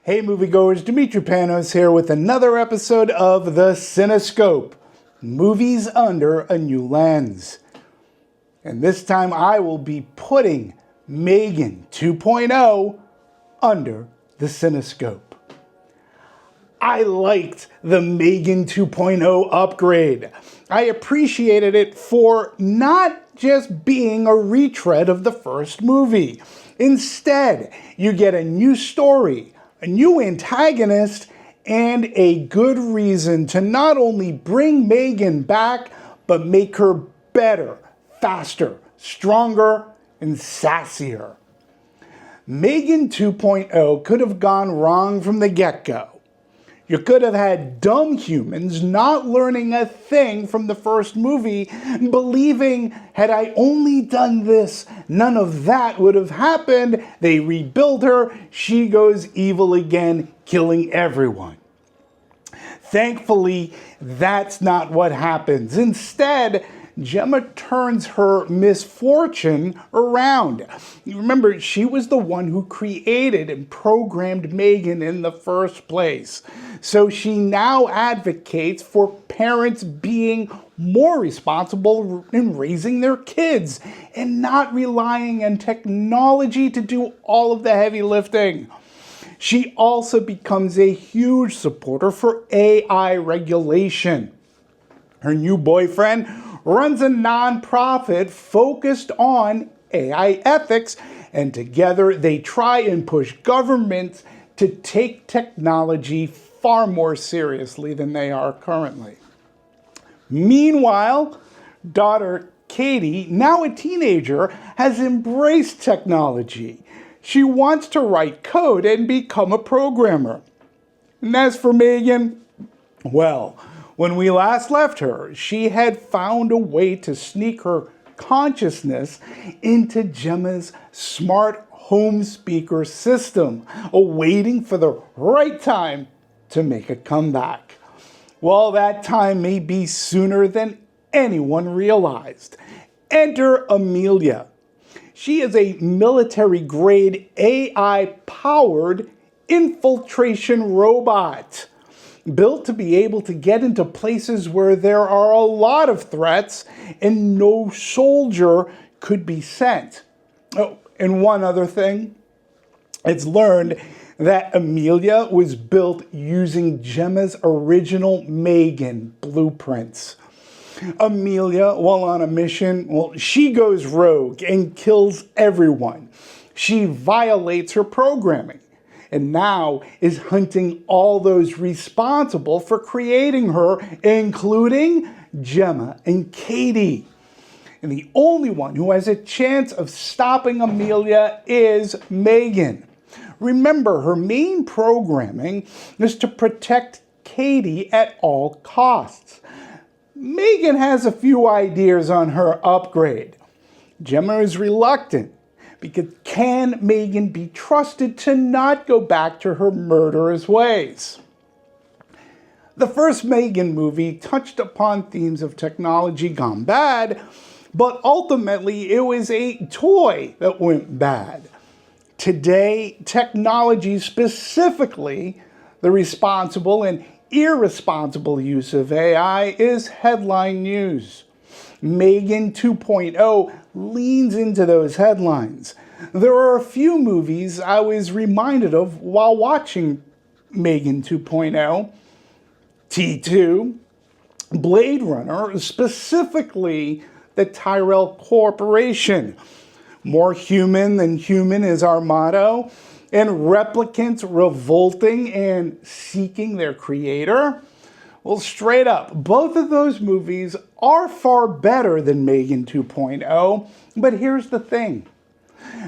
Hey moviegoers, Dimitri Panos here with another episode of the CineScope, movies under a new lens. And this time I will be putting M3GAN 2.0 under the CineScope. I liked the M3GAN 2.0 upgrade. I appreciated it for not just being a retread of the first movie. Instead, you get a new story, a new antagonist, and a good reason to not only bring M3GAN back, but make her better, faster, stronger, and sassier. M3GAN 2.0 could have gone wrong from the get-go. You could have had dumb humans not learning a thing from the first movie, believing, had I only done this, none of that would have happened. They rebuild her, she goes evil again, killing everyone. Thankfully, that's not what happens. Instead, Gemma turns her misfortune around. You remember, she was the one who created and programmed M3GAN in the first place. So she now advocates for parents being more responsible in raising their kids and not relying on technology to do all of the heavy lifting. She also becomes a huge supporter for AI regulation. Her new boyfriend runs a nonprofit focused on AI ethics, and together they try and push governments to take technology far more seriously than they are currently. Meanwhile, daughter Katie, now a teenager, has embraced technology. She wants to write code and become a programmer. And as for M3GAN, well, when we last left her, she had found a way to sneak her consciousness into Gemma's smart home speaker system, awaiting for the right time to make a comeback. Well, that time may be sooner than anyone realized. Enter Amelia. She is a military-grade AI-powered infiltration robot, built to be able to get into places where there are a lot of threats and no soldier could be sent. Oh, and one other thing, it's learned that Amelia was built using Gemma's original M3GAN blueprints. Amelia, while on a mission, she goes rogue and kills everyone. She violates her programming, and now is hunting all those responsible for creating her, including Gemma and Katie. And the only one who has a chance of stopping Amelia is M3GAN. Remember, her main programming is to protect Katie at all costs. M3GAN has a few ideas on her upgrade. Gemma is reluctant, because can M3GAN be trusted to not go back to her murderous ways? The first M3GAN movie touched upon themes of technology gone bad, but ultimately it was a toy that went bad. Today, technology, specifically the responsible and irresponsible use of AI, is headline news. M3GAN 2.0 leans into those headlines. There are a few movies I was reminded of while watching M3GAN 2.0. T2, Blade Runner, specifically the Tyrell Corporation. More human than human is our motto, and replicants revolting and seeking their creator. Well, straight up, both of those movies are far better than M3GAN 2.0, but here's the thing.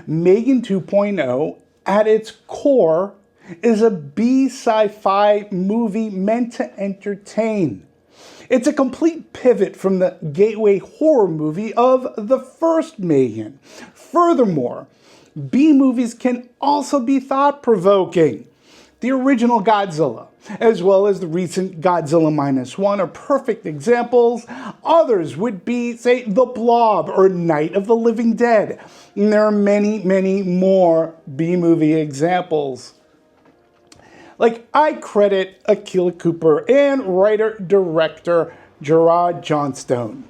M3GAN 2.0, at its core, is a B-Sci-Fi movie meant to entertain. It's a complete pivot from the gateway horror movie of the first M3GAN. Furthermore, B-movies can also be thought-provoking. The original Godzilla, as well as the recent Godzilla -1, are perfect examples. Others would be, say, The Blob or Night of the Living Dead. And there are many, many more B-movie examples. Like, I credit Akila Cooper and writer-director Gerard Johnstone.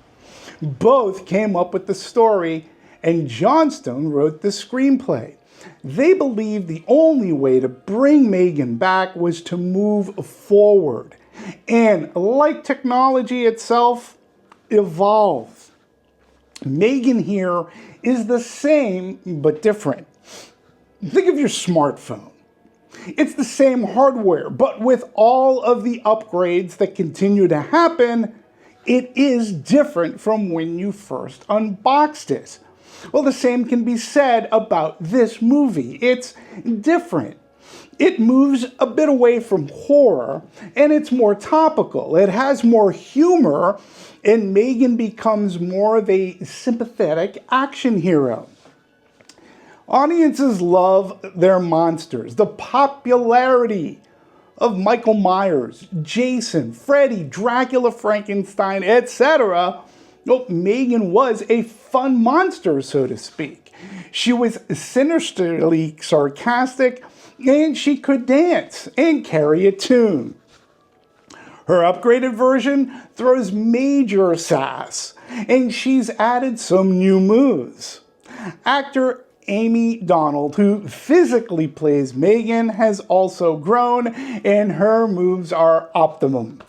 Both came up with the story, and Johnstone wrote the screenplay. They believed the only way to bring M3GAN back was to move forward, and like technology itself, evolve. M3GAN here is the same but different. Think of your smartphone. It's the same hardware, but with all of the upgrades that continue to happen, it is different from when you first unboxed it. Well, the same can be said about this movie. It's different. It moves a bit away from horror, and it's more topical. It has more humor, and M3GAN becomes more of a sympathetic action hero. Audiences love their monsters. The popularity of Michael Myers, Jason, Freddy, Dracula, Frankenstein, etc. Well, M3GAN was a fun monster, so to speak. She was sinisterly sarcastic, and she could dance and carry a tune. Her upgraded version throws major sass, and she's added some new moves. Actor Amy Donald, who physically plays M3GAN, has also grown, and her moves are optimum.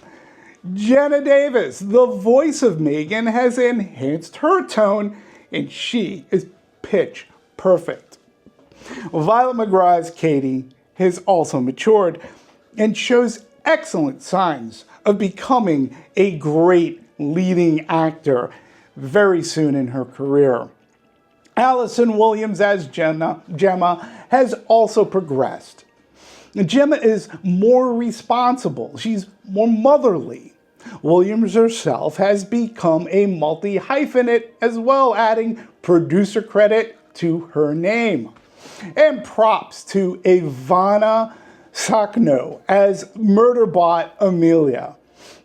Jenna Davis, the voice of M3GAN, has enhanced her tone, and she is pitch perfect. Violet McGraw's Katie has also matured and shows excellent signs of becoming a great leading actor very soon in her career. Allison Williams as Gemma has also progressed. Gemma is more responsible. She's more motherly. Williams herself has become a multi-hyphenate as well, adding producer credit to her name. And props to Ivana Sakno as Murderbot Amelia.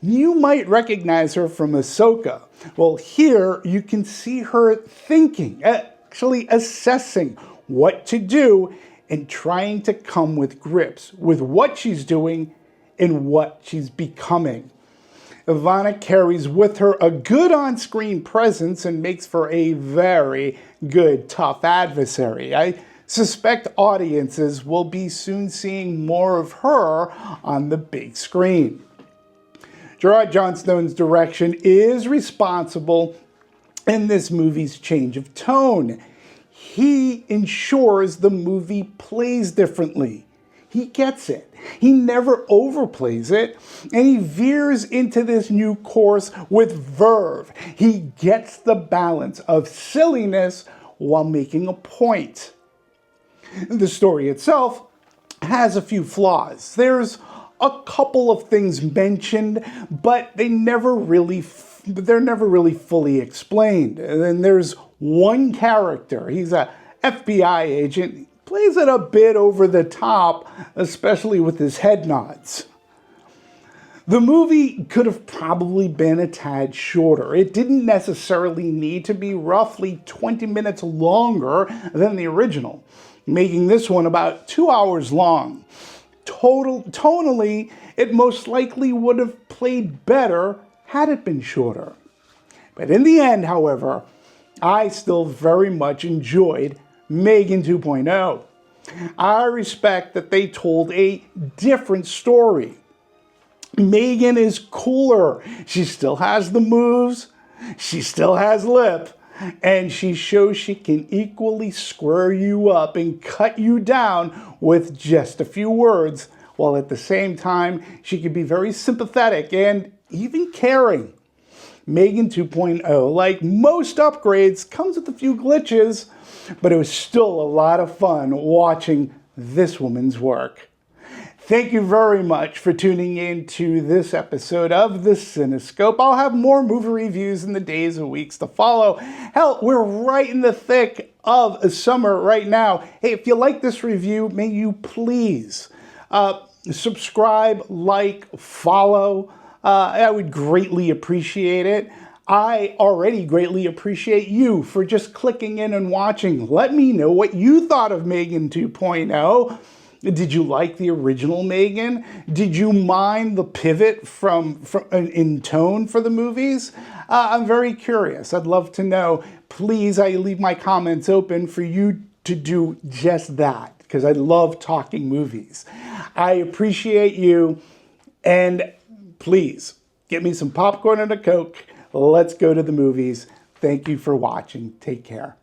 You might recognize her from Ahsoka. Well, here you can see her thinking, actually assessing what to do and trying to come with grips with what she's doing and what she's becoming. Ivana carries with her a good on-screen presence and makes for a very good, tough adversary. I suspect audiences will be soon seeing more of her on the big screen. Gerard Johnstone's direction is responsible in this movie's change of tone. He ensures the movie plays differently. He gets it. He never overplays it, and he veers into this new course with verve. He gets the balance of silliness while making a point. The story itself has a few flaws. There's a couple of things mentioned, but they're never really fully explained. And then there's one character. He's a FBI agent. He plays it a bit over the top, especially with his head nods. The movie could have probably been a tad shorter. It didn't necessarily need to be roughly 20 minutes longer than the original, making this one about 2 hours long. Tonally, it most likely would have played better had it been shorter. But in the end, however, I still very much enjoyed M3GAN 2.0. I respect that they told a different story. M3GAN is cooler. She still has the moves, she still has lip, and she shows she can equally square you up and cut you down with just a few words, while at the same time she can be very sympathetic and even caring. M3GAN 2.0, like most upgrades, comes with a few glitches, but it was still a lot of fun watching this woman's work. Thank you very much for tuning in to this episode of the CineScope. I'll have more movie reviews in the days and weeks to follow. Hell, we're right in the thick of summer right now. Hey, if you like this review, may you please subscribe, like, follow. I would greatly appreciate it. I already greatly appreciate you for just clicking in and watching. Let me know what you thought of M3GAN 2.0. Did you like the original M3GAN? Did you mind the pivot from in tone for the movies? I'm very curious. I'd love to know. Please, I leave my comments open for you to do just that, because I love talking movies. I appreciate you, and please get me some popcorn and a Coke. Let's go to the movies. Thank you for watching. Take care.